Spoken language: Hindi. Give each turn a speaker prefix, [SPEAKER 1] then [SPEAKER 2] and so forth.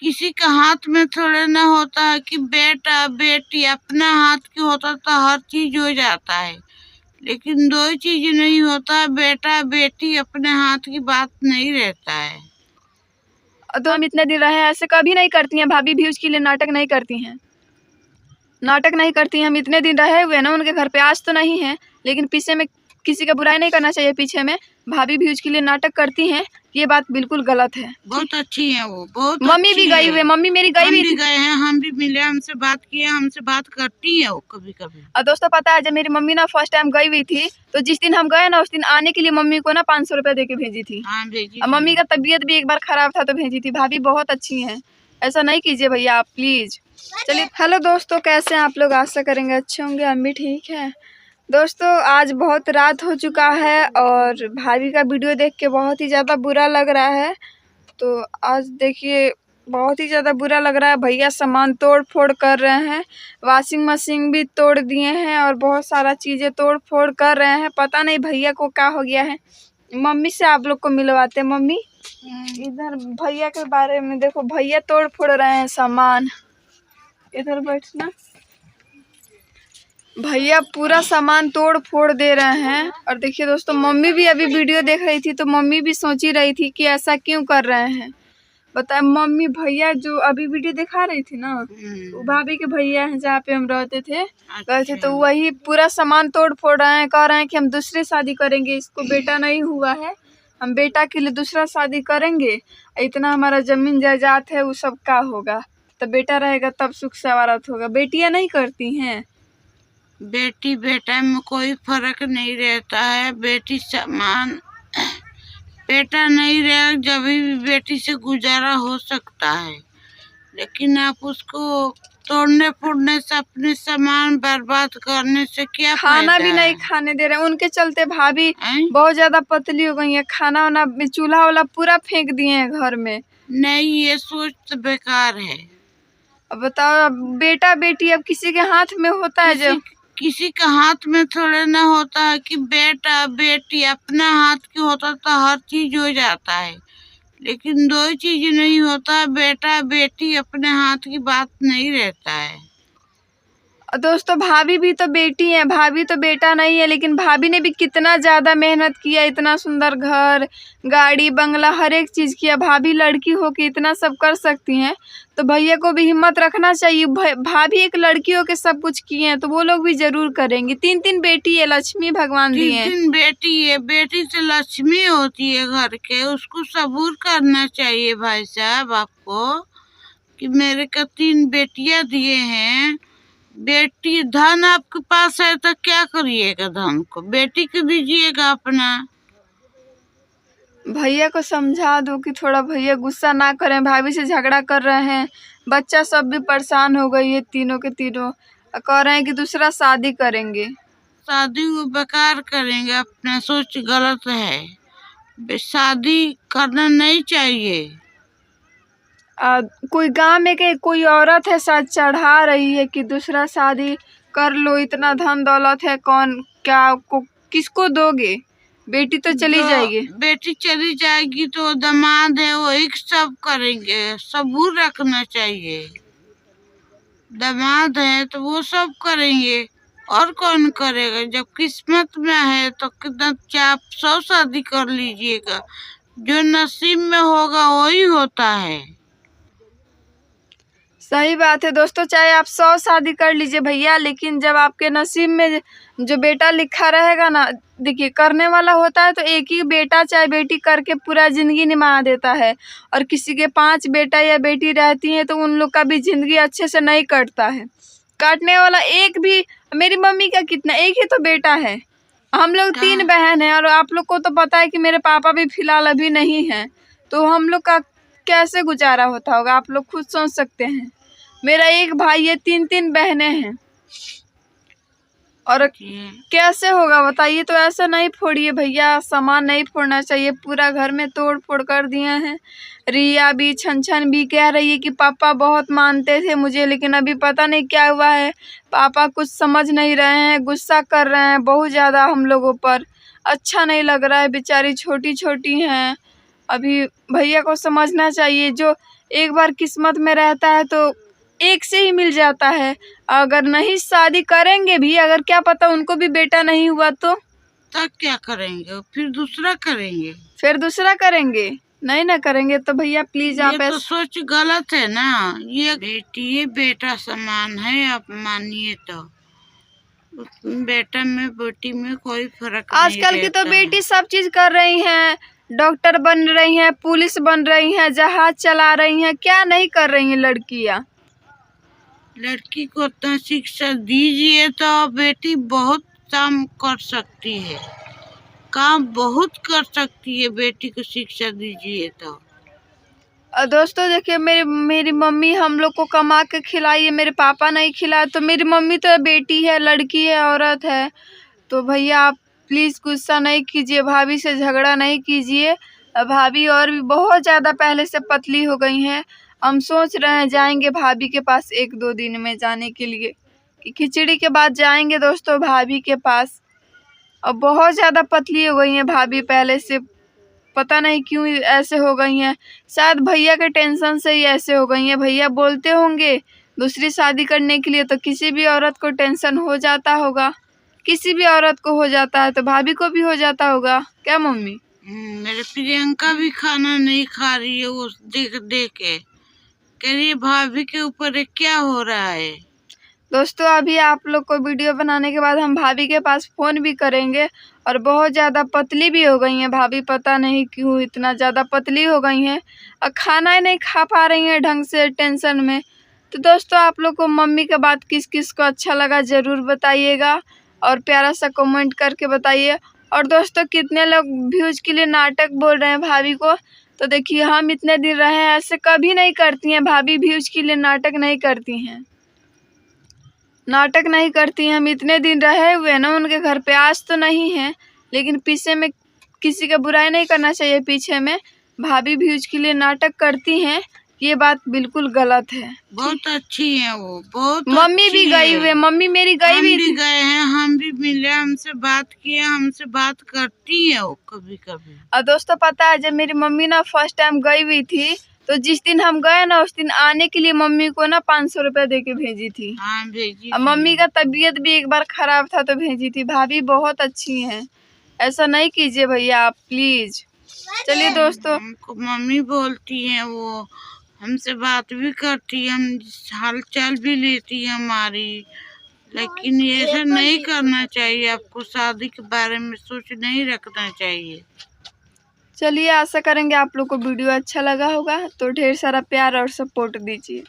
[SPEAKER 1] किसी का हाथ में थोड़े ना होता है कि बेटा बेटी, अपना हाथ की होता तो हर चीज हो जाता है, लेकिन दो ही चीज नहीं होता है, बेटा बेटी, अपने हाथ की बात नहीं रहता है।
[SPEAKER 2] तो हम इतने दिन रहे ऐसे कभी नहीं करती हैं, भाभी भी उसके लिए नाटक नहीं करती हैं, नाटक नहीं करती हैं। हम इतने दिन रहे हुए ना उनके घर पे, आज तो नहीं है, लेकिन पीछे में किसी का बुराई नहीं करना चाहिए। पीछे में भाभी भी उसके लिए नाटक करती हैं, ये बात बिल्कुल गलत है।
[SPEAKER 1] बहुत अच्छी है वो, बहुत
[SPEAKER 2] मम्मी भी
[SPEAKER 1] अच्छी
[SPEAKER 2] गई
[SPEAKER 1] है।
[SPEAKER 2] हुई, मम्मी मेरी गई
[SPEAKER 1] हम
[SPEAKER 2] हुई
[SPEAKER 1] भी
[SPEAKER 2] थी।
[SPEAKER 1] गए हैं, हम भी मिले, हमसे बात किए, हमसे बात करती है वो कभी कभी।
[SPEAKER 2] और दोस्तों पता है, जब मेरी मम्मी ना फर्स्ट टाइम गई हुई थी, तो जिस दिन हम गए ना उस दिन आने के लिए मम्मी को ना 500 रुपये दे के भेजी थी।
[SPEAKER 1] हाँ भेजी
[SPEAKER 2] और
[SPEAKER 1] थी।
[SPEAKER 2] मम्मी का तबीयत भी एक बार खराब था तो भेजी थी। भाभी बहुत अच्छी हैं, ऐसा नहीं कीजिए भैया आप प्लीज। चलिए, हेलो दोस्तों, कैसे हैं आप लोग? आशा करेंगे अच्छे होंगे, हम भी ठीक है। दोस्तों आज बहुत रात हो चुका है और भाभी का वीडियो देख के बहुत ही ज़्यादा बुरा लग रहा है। तो आज देखिए बहुत ही ज़्यादा बुरा लग रहा है। भैया सामान तोड़ फोड़ कर रहे हैं, वॉशिंग मशीन भी तोड़ दिए हैं और बहुत सारा चीज़ें तोड़ फोड़ कर रहे हैं। पता नहीं भैया को क्या हो गया है। मम्मी से आप लोग को मिलवाते हैं। मम्मी इधर भैया के बारे में देखो, भैया तोड़ फोड़ रहे हैं सामान। इधर बैठना। भैया पूरा सामान तोड़ फोड़ दे रहे हैं। और देखिए दोस्तों, मम्मी भी अभी वीडियो देख रही थी तो मम्मी भी सोच ही रही थी कि ऐसा क्यों कर रहे हैं। बताए मम्मी, भैया जो अभी वीडियो दिखा रही थी ना, वो भाभी के भैया हैं जहाँ पे हम रहते थे, गए थे, तो वही पूरा सामान तोड़ फोड़ रहे हैं। कह रहे हैं कि हम दूसरी शादी करेंगे, इसको बेटा नहीं हुआ है, हम बेटा के लिए दूसरा शादी करेंगे, इतना हमारा जमीन जायदाद है वो सब का होगा, तो बेटा रहेगा तब सुख सवारत होगा। बेटियां नहीं करती हैं।
[SPEAKER 1] बेटी बेटा में कोई फर्क नहीं रहता है, बेटी समान। बेटा नहीं रहे जब भी बेटी से गुजारा हो सकता है, लेकिन आप उसको तोड़ने फोड़ने से, अपने सामान बर्बाद करने से क्या
[SPEAKER 2] खाना
[SPEAKER 1] फायदा
[SPEAKER 2] भी नहीं
[SPEAKER 1] है?
[SPEAKER 2] खाने दे रहे हैं। उनके चलते भाभी
[SPEAKER 1] हैं?
[SPEAKER 2] बहुत ज्यादा पतली हो गई है। खाना वाना चूल्हा वाला पूरा फेंक दिए हैं घर में।
[SPEAKER 1] नहीं, ये सोच तो बेकार है।
[SPEAKER 2] अब बताओ, अब बेटा बेटी अब किसी के हाथ में होता है जो
[SPEAKER 1] किसी का हाथ में थोड़े ना होता है कि बेटा बेटी, अपना हाथ की होता तो हर चीज हो जाता है, लेकिन दो ही चीज नहीं होता है, बेटा बेटी, अपने हाथ की बात नहीं रहता है।
[SPEAKER 2] दोस्तों भाभी भी तो बेटी है, भाभी तो बेटा नहीं है। लेकिन भाभी ने भी कितना ज़्यादा मेहनत किया, इतना सुंदर घर गाड़ी बंगला हर एक चीज़ किया। भाभी लड़की हो के इतना सब कर सकती हैं, तो भैया को भी हिम्मत रखना चाहिए। भाभी एक लड़की हो के सब कुछ किए हैं तो वो लोग भी जरूर करेंगे। 3 बेटी है, लक्ष्मी भगवान दी है।
[SPEAKER 1] 3 बेटी है, बेटी से लक्ष्मी होती है घर के, उसको सबूर करना चाहिए भाई साहब आपको कि मेरे को 3 बेटियां दिए हैं। बेटी धन आपके पास है तो क्या करिएगा, धन को बेटी को दीजिएगा अपना।
[SPEAKER 2] भैया को समझा दो कि थोड़ा भैया गुस्सा ना करें, भाभी से झगड़ा कर रहे हैं। बच्चा सब भी परेशान हो गई है, तीनों के तीनों कह रहे हैं कि दूसरा शादी करेंगे।
[SPEAKER 1] शादी को बेकार करेंगे, अपना सोच गलत है, शादी करना नहीं चाहिए।
[SPEAKER 2] कोई गांव में के कोई औरत है शायद चढ़ा रही है कि दूसरा शादी कर लो, इतना धन दौलत है, कौन क्या को किसको दोगे? बेटी तो चली जाएगी।
[SPEAKER 1] बेटी चली जाएगी तो दामाद है वही सब करेंगे, सबूर रखना चाहिए। दामाद है तो वो सब करेंगे, और कौन करेगा? जब किस्मत में है तो कितना चाहे 100 शादी कर लीजिएगा, जो नसीब में होगा वही होता है।
[SPEAKER 2] सही बात है दोस्तों, चाहे आप 100 शादी कर लीजिए भैया, लेकिन जब आपके नसीब में जो बेटा लिखा रहेगा ना, देखिए करने वाला होता है तो एक ही बेटा चाहे बेटी करके पूरा ज़िंदगी निभा देता है। और किसी के 5 बेटा या बेटी रहती हैं तो उन लोग का भी ज़िंदगी अच्छे से नहीं कटता है। काटने वाला एक भी, मेरी मम्मी का कितना, एक ही तो बेटा है। हम लोग 3 बहन हैं और आप लोग को तो पता है कि मेरे पापा भी फिलहाल अभी नहीं हैं, तो हम लोग का कैसे गुजारा होता होगा आप लोग खुद सोच सकते हैं। मेरा एक भाई है, 3 बहनें हैं, और कैसे होगा बताइए। तो ऐसा नहीं फोड़िए भैया, सामान नहीं फोड़ना चाहिए। पूरा घर में तोड़ फोड़ कर दिए हैं। रिया भी छन छन भी कह रही है कि पापा बहुत मानते थे मुझे, लेकिन अभी पता नहीं क्या हुआ है, पापा कुछ समझ नहीं रहे हैं, गुस्सा कर रहे हैं बहुत ज़्यादा हम लोगों पर। अच्छा नहीं लग रहा है, बेचारी छोटी छोटी हैं। अभी भैया को समझना चाहिए, जो एक बार किस्मत में रहता है तो एक से ही मिल जाता है। अगर नहीं शादी करेंगे भी, अगर क्या पता उनको भी बेटा नहीं हुआ तो
[SPEAKER 1] तब क्या करेंगे? फिर दूसरा करेंगे।
[SPEAKER 2] फिर दूसरा करेंगे, नहीं ना करेंगे तो भैया प्लीज आप
[SPEAKER 1] ये तो सोच गलत है ना। ये बेटी बेटा समान है, आप मानिए तो। बेटा में बेटी में कोई फर्क नहीं
[SPEAKER 2] आजकल की तो
[SPEAKER 1] रहता
[SPEAKER 2] बेटी सब चीज कर रही हैं, डॉक्टर बन रही हैं, पुलिस बन रही हैं, जहाज चला रही हैं, क्या नहीं कर रही हैं लड़कियां।
[SPEAKER 1] लड़की को तो शिक्षा दीजिए तो बेटी बहुत काम कर सकती है, काम बहुत कर सकती है। बेटी को शिक्षा दीजिए तो।
[SPEAKER 2] दोस्तों देखिए, मेरी मम्मी हम लोग को कमा के खिलाई है, मेरे पापा नहीं खिलाए, तो मेरी मम्मी तो बेटी है, लड़की है, औरत है। तो भैया आप प्लीज़ गुस्सा नहीं कीजिए, भाभी से झगड़ा नहीं कीजिए। भाभी और भी बहुत ज़्यादा पहले से पतली हो गई हैं। हम सोच रहे हैं जाएंगे भाभी के पास 1-2 दिन में जाने के लिए, कि खिचड़ी के बाद जाएंगे दोस्तों भाभी के पास। अब बहुत ज़्यादा पतली हो गई हैं भाभी पहले से, पता नहीं क्यों ऐसे हो गई हैं। शायद भैया के टेंशन से ही ऐसे हो गई हैं। भैया बोलते होंगे दूसरी शादी करने के लिए, तो किसी भी औरत को टेंशन हो जाता होगा, किसी भी औरत को हो जाता है तो भाभी को भी हो जाता होगा, क्या मम्मी?
[SPEAKER 1] मेरे प्रियंका भी खाना नहीं खा रही है, वो देख देख के कह रही है भाभी के ऊपर ये क्या हो रहा है।
[SPEAKER 2] दोस्तों अभी आप लोग को वीडियो बनाने के बाद हम भाभी के पास फ़ोन भी करेंगे। और बहुत ज़्यादा पतली भी हो गई हैं भाभी, पता नहीं क्यों इतना ज़्यादा पतली हो गई हैं, और खाना ही नहीं खा पा रही हैं ढंग से, टेंशन में। तो दोस्तों आप लोग को मम्मी का बात किस किस को अच्छा लगा ज़रूर बताइएगा, और प्यारा सा कमेंट करके बताइए। और दोस्तों कितने लोग व्यूज़ के लिए नाटक बोल रहे हैं भाभी को, तो देखिए हम इतने दिन रहे हैं, ऐसे कभी नहीं करती हैं भाभी, व्यूज़ के लिए नाटक नहीं करती हैं, नाटक नहीं करती हैं। हम इतने दिन रहे हुए ना उनके घर पे, आज तो नहीं है, लेकिन पीछे में किसी का बुराई नहीं करना चाहिए। पीछे में भाभी व्यूज के लिए नाटक करती हैं, ये बात बिल्कुल गलत है।
[SPEAKER 1] बहुत अच्छी है वो, बहुत
[SPEAKER 2] मम्मी
[SPEAKER 1] अच्छी
[SPEAKER 2] भी गई हुई, मम्मी मेरी गई
[SPEAKER 1] हम
[SPEAKER 2] हुई
[SPEAKER 1] भी
[SPEAKER 2] थी।
[SPEAKER 1] गए हैं, हम भी मिले, हमसे बात किए, हमसे बात करती है वो कभी कभी।
[SPEAKER 2] और दोस्तों पता है जब मेरी मम्मी ना फर्स्ट टाइम गई हुई थी, तो जिस दिन हम गए ना उस दिन आने के लिए मम्मी को ना 500 रुपये दे के भेजी थी।
[SPEAKER 1] हाँ भेजी।
[SPEAKER 2] अब मम्मी का तबीयत भी एक बार खराब था तो भेजी थी। भाभी बहुत अच्छी हैं, ऐसा नहीं कीजिए भैया आप प्लीज। चलिए दोस्तों,
[SPEAKER 1] हमको मम्मी बोलती है, वो हमसे बात भी करती है, हम हाल चाल भी लेती है हमारी। लेकिन ये ऐसा नहीं करना चाहिए, आपको शादी के बारे में सोच नहीं रखना चाहिए।
[SPEAKER 2] चलिए आशा करेंगे आप लोग को वीडियो अच्छा लगा होगा, तो ढेर सारा प्यार और सपोर्ट दीजिए।